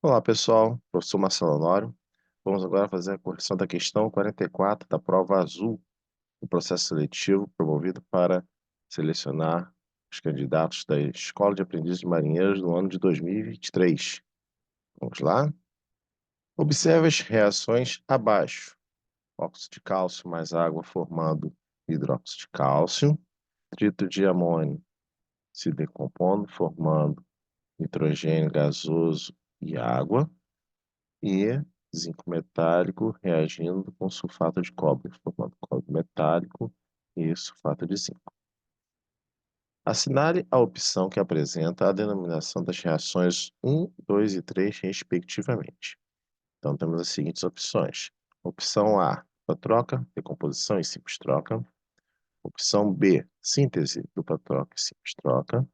Olá, pessoal. Professor Marcelo Honório. Vamos agora fazer a correção da questão 44 da prova azul do processo seletivo promovido para selecionar os candidatos da Escola de Aprendizes de Marinheiros no ano de 2023. Vamos lá? Observe as reações abaixo. Óxido de cálcio mais água formando hidróxido de cálcio. Nitrito de amônio se decompondo, formando nitrogênio gasoso e água. E zinco metálico reagindo com sulfato de cobre, formando cobre metálico e sulfato de zinco. Assinale a opção que apresenta a denominação das reações 1, 2 e 3, respectivamente. Então, temos as seguintes opções. Opção A, dupla troca, decomposição e simples troca. Opção B, síntese, dupla troca e simples troca.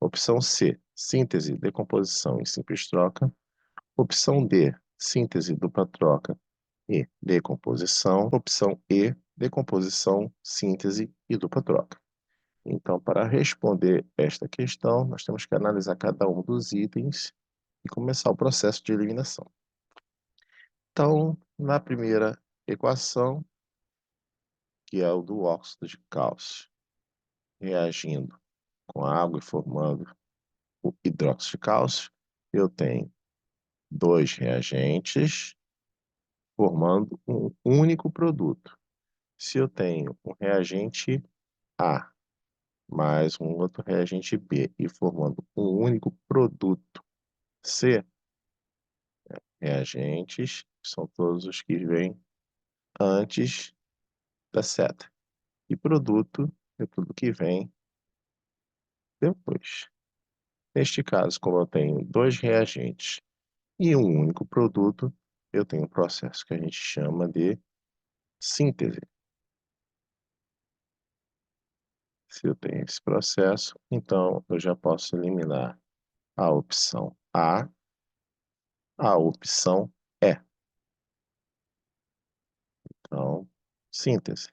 Opção C, síntese, decomposição e simples troca. Opção D, síntese, dupla troca e decomposição. Opção E, decomposição, síntese e dupla troca. Então, para responder esta questão, nós temos que analisar cada um dos itens e começar o processo de eliminação. Então, na primeira equação, que é o do óxido de cálcio, reagindo com a água e formando o hidróxido de cálcio, eu tenho dois reagentes formando um único produto. Se eu tenho um reagente A mais um outro reagente B e formando um único produto C, reagentes são todos os que vêm antes da seta. E produto é tudo que vem depois. Neste caso, como eu tenho dois reagentes e um único produto, eu tenho um processo que a gente chama de síntese. Se eu tenho esse processo, então eu já posso eliminar a opção a opção E. Então, síntese.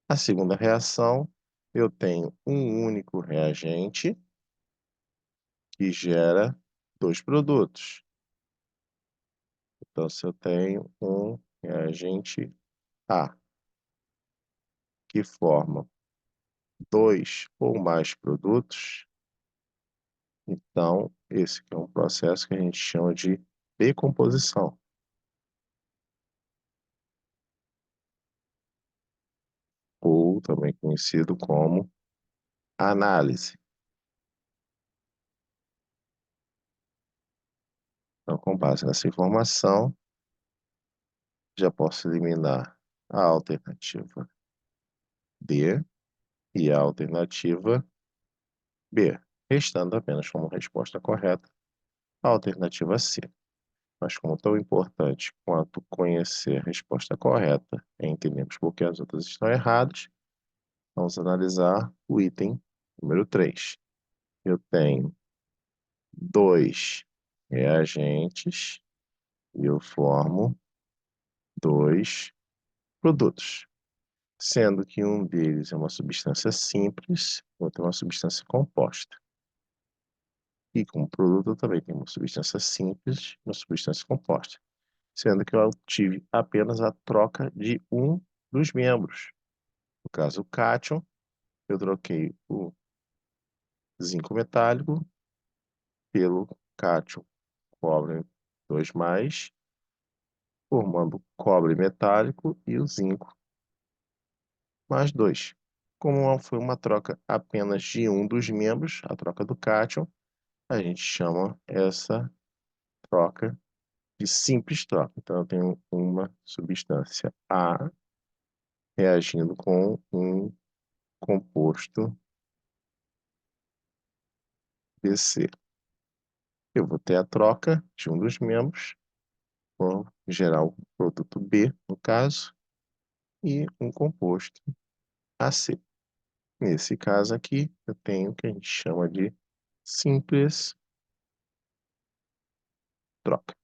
A segunda reação, eu tenho um único reagente que gera dois produtos. Então, se eu tenho um reagente A que forma dois ou mais produtos, então esse é um processo que a gente chama de decomposição, ou também conhecido como análise. Então, com base nessa informação, já posso eliminar a alternativa D e a alternativa B, restando apenas como resposta correta a alternativa C. Mas como tão importante quanto conhecer a resposta correta é entendermos por que as outras estão erradas, vamos analisar o item número 3. Eu tenho dois reagentes e eu formo dois produtos, sendo que um deles é uma substância simples, outro é uma substância composta. E como produto eu também tenho uma substância simples e uma substância composta, sendo que eu tive apenas a troca de um dos membros. No caso, o cátion, eu troquei o zinco metálico pelo cátion cobre 2+, formando cobre metálico e o zinco mais 2. Como foi uma troca apenas de um dos membros, a troca do cátion, a gente chama essa troca de simples troca. Então, eu tenho uma substância A reagindo com um composto BC. Eu vou ter a troca de um dos membros, vou gerar o produto B, no caso, e um composto AC. Nesse caso aqui, eu tenho o que a gente chama de simples troca.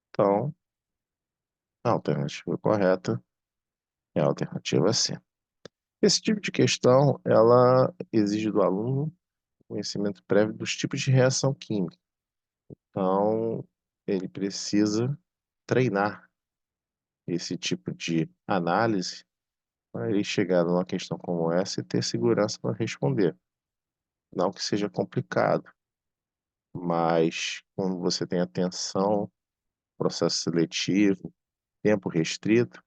Então, a alternativa correta é a alternativa C. Esse tipo de questão, ela exige do aluno conhecimento prévio dos tipos de reação química. Então, ele precisa treinar esse tipo de análise para ele chegar numa questão como essa e ter segurança para responder. Não que seja complicado, mas quando você tem atenção, processo seletivo, tempo restrito,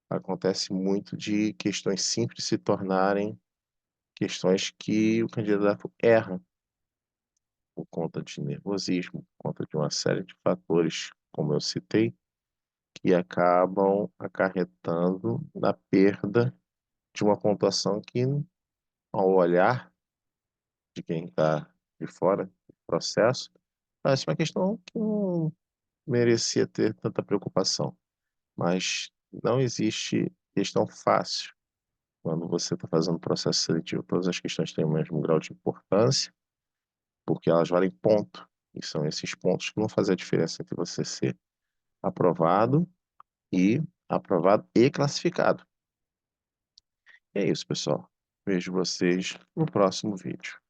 acontece muito de questões simples se tornarem questões que o candidato erra por conta de nervosismo, por conta de uma série de fatores, como eu citei, que acabam acarretando na perda de uma pontuação que, ao olhar de quem está de fora do processo, parece uma questão que não merecia ter tanta preocupação. Mas não existe questão fácil quando você está fazendo processo seletivo. Todas as questões têm o mesmo grau de importância, porque elas valem ponto. E são esses pontos que vão fazer a diferença entre você ser aprovado aprovado e classificado. E é isso, pessoal. Vejo vocês no próximo vídeo.